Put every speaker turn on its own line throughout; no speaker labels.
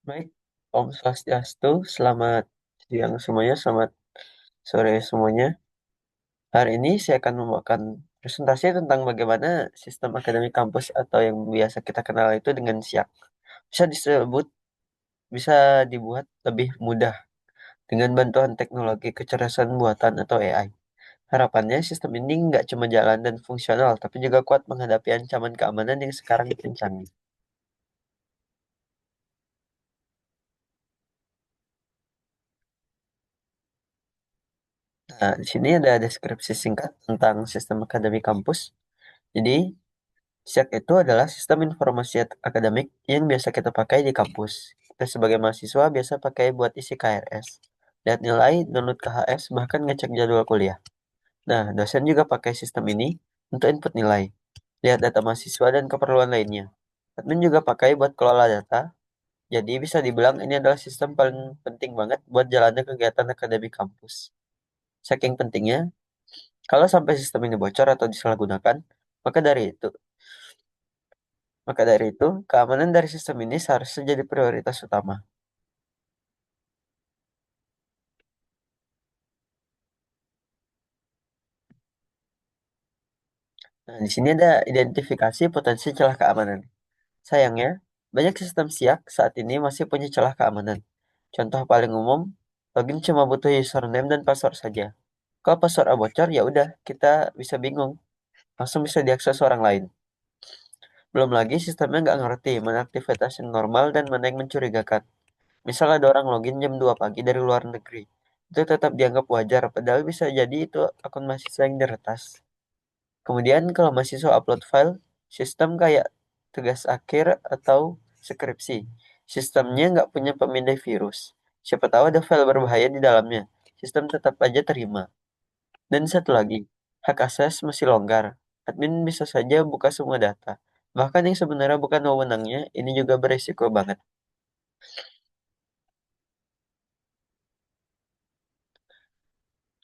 Baik, Om Swastiastu, selamat siang semuanya, selamat sore semuanya. Hari ini saya akan membawakan presentasi tentang bagaimana sistem akademik kampus atau yang biasa kita kenal itu dengan SIAK bisa disebut, bisa dibuat lebih mudah dengan bantuan teknologi kecerdasan buatan atau AI. Harapannya sistem ini nggak cuma jalan dan fungsional, tapi juga kuat menghadapi ancaman keamanan yang sekarang makin canggih. Nah, di sini ada deskripsi singkat tentang sistem akademik kampus. Jadi, SIAK itu adalah sistem informasi akademik yang biasa kita pakai di kampus. Kita sebagai mahasiswa biasa pakai buat isi KRS, lihat nilai, download KHS, bahkan ngecek jadwal kuliah. Nah, dosen juga pakai sistem ini untuk input nilai, lihat data mahasiswa dan keperluan lainnya. Admin juga pakai buat kelola data, jadi bisa dibilang ini adalah sistem paling penting banget buat jalannya kegiatan akademik kampus. Saking pentingnya, kalau sampai sistem ini bocor atau disalahgunakan, maka dari itu Maka dari itu, keamanan dari sistem ini seharusnya jadi prioritas utama. Nah, di sini ada identifikasi potensi celah keamanan. Sayangnya, banyak sistem SIAK saat ini masih punya celah keamanan. Contoh paling umum, login cuma butuh username dan password saja. Kalau password bocor, ya udah, kita bisa bingung. Langsung bisa diakses orang lain. Belum lagi sistemnya nggak ngerti mana aktivitas yang normal dan mana yang mencurigakan. Misal ada orang login jam 2 pagi dari luar negeri. Itu tetap dianggap wajar, padahal bisa jadi itu akun mahasiswa yang diretas. Kemudian kalau mahasiswa upload file, sistem kayak tugas akhir atau skripsi, sistemnya nggak punya pemindai virus. Siapa tahu ada file berbahaya di dalamnya, sistem tetap aja terima. Dan satu lagi, hak akses masih longgar. Admin bisa saja buka semua data. Bahkan yang sebenarnya bukan wewenangnya, ini juga beresiko banget.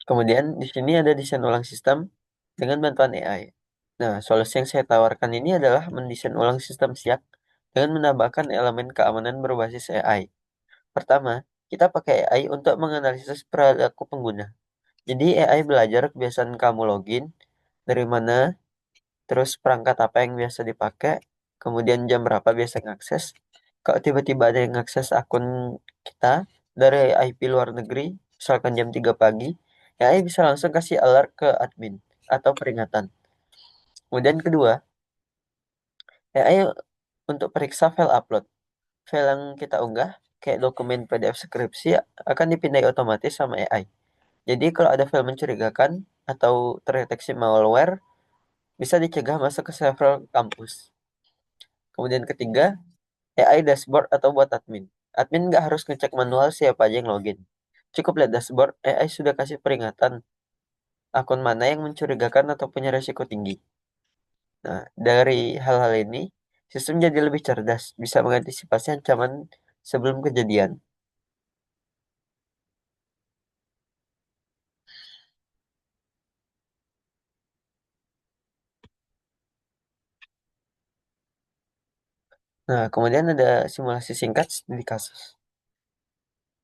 Kemudian di sini ada desain ulang sistem dengan bantuan AI. Nah, solusi yang saya tawarkan ini adalah mendesain ulang sistem SIAK dengan menambahkan elemen keamanan berbasis AI. Pertama, kita pakai AI untuk menganalisis perilaku pengguna. Jadi AI belajar kebiasaan kamu login, dari mana, terus perangkat apa yang biasa dipakai, kemudian jam berapa biasa ngakses. Kalau tiba-tiba ada yang ngakses akun kita dari IP luar negeri, misalkan jam 3 pagi, AI bisa langsung kasih alert ke admin atau peringatan. Kemudian kedua, AI untuk periksa file upload. File yang kita unggah, kayak dokumen PDF skripsi, akan dipindai otomatis sama AI. Jadi kalau ada file mencurigakan atau terdeteksi malware, bisa dicegah masuk ke server kampus. Kemudian ketiga, AI dashboard atau buat admin. Admin nggak harus ngecek manual siapa aja yang login. Cukup lihat dashboard, AI sudah kasih peringatan akun mana yang mencurigakan atau punya resiko tinggi. Nah, dari hal-hal ini, sistem jadi lebih cerdas, bisa mengantisipasi ancaman sebelum kejadian. Nah, kemudian ada simulasi singkat studi kasus.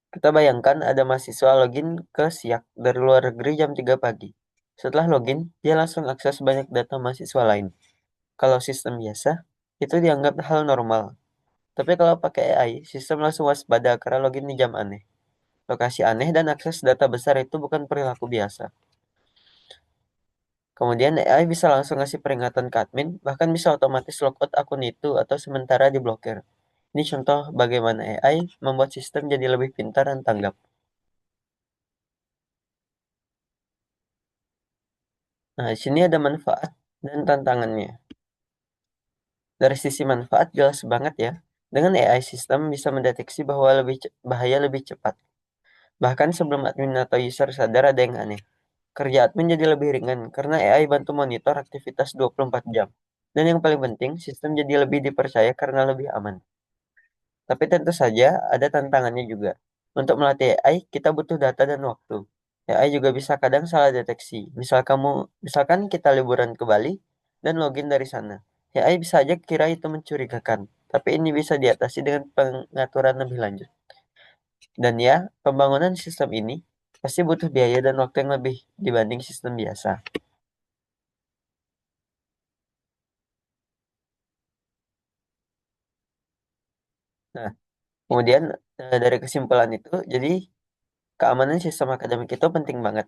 Kita bayangkan ada mahasiswa login ke SIAK dari luar negeri jam 3 pagi. Setelah login, dia langsung akses banyak data mahasiswa lain. Kalau sistem biasa, itu dianggap hal normal. Tapi kalau pakai AI, sistem langsung waspada karena login di jam aneh. Lokasi aneh dan akses data besar itu bukan perilaku biasa. Kemudian AI bisa langsung ngasih peringatan ke admin, bahkan bisa otomatis logout akun itu atau sementara diblokir. Ini contoh bagaimana AI membuat sistem jadi lebih pintar dan tanggap. Nah, di sini ada manfaat dan tantangannya. Dari sisi manfaat jelas banget ya. Dengan AI sistem bisa mendeteksi bahwa bahaya lebih cepat. Bahkan sebelum admin atau user sadar ada yang aneh. Kerja admin jadi lebih ringan karena AI bantu monitor aktivitas 24 jam. Dan yang paling penting, sistem jadi lebih dipercaya karena lebih aman. Tapi tentu saja ada tantangannya juga. Untuk melatih AI, kita butuh data dan waktu. AI juga bisa kadang salah deteksi. Misalkan kita liburan ke Bali dan login dari sana. AI bisa aja kira itu mencurigakan. tapi ini bisa diatasi dengan pengaturan lebih lanjut. Dan ya, pembangunan sistem ini pasti butuh biaya dan waktu yang lebih dibanding sistem biasa. Nah, kemudian dari kesimpulan itu, jadi keamanan sistem akademik itu penting banget.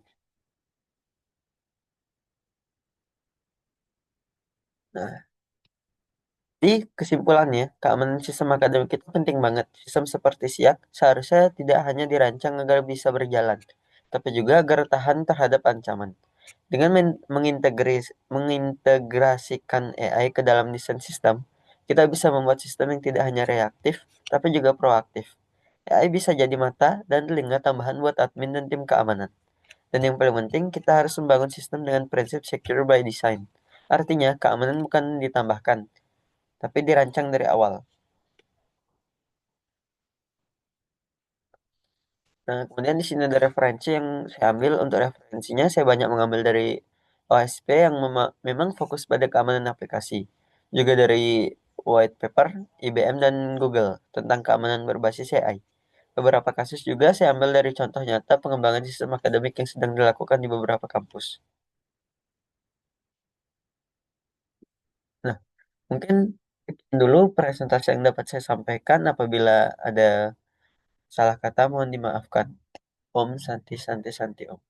Nah, di kesimpulannya, keamanan sistem akademik itu penting banget. Sistem seperti SIAK seharusnya tidak hanya dirancang agar bisa berjalan, tapi juga agar tahan terhadap ancaman. Dengan mengintegrasikan AI ke dalam desain sistem, kita bisa membuat sistem yang tidak hanya reaktif, tapi juga proaktif. AI bisa jadi mata dan telinga tambahan buat admin dan tim keamanan. Dan yang paling penting, kita harus membangun sistem dengan prinsip secure by design. Artinya, keamanan bukan ditambahkan, tapi dirancang dari awal. Nah, kemudian di sini ada referensi yang saya ambil. Untuk referensinya, saya banyak mengambil dari OSP yang memang fokus pada keamanan aplikasi. Juga dari white paper IBM dan Google tentang keamanan berbasis AI. Beberapa kasus juga saya ambil dari contoh nyata pengembangan sistem akademik yang sedang dilakukan di beberapa kampus. Nah, mungkin sekian dulu presentasi yang dapat saya sampaikan. Apabila ada salah kata, mohon dimaafkan. Om Santi Santi Santi Om.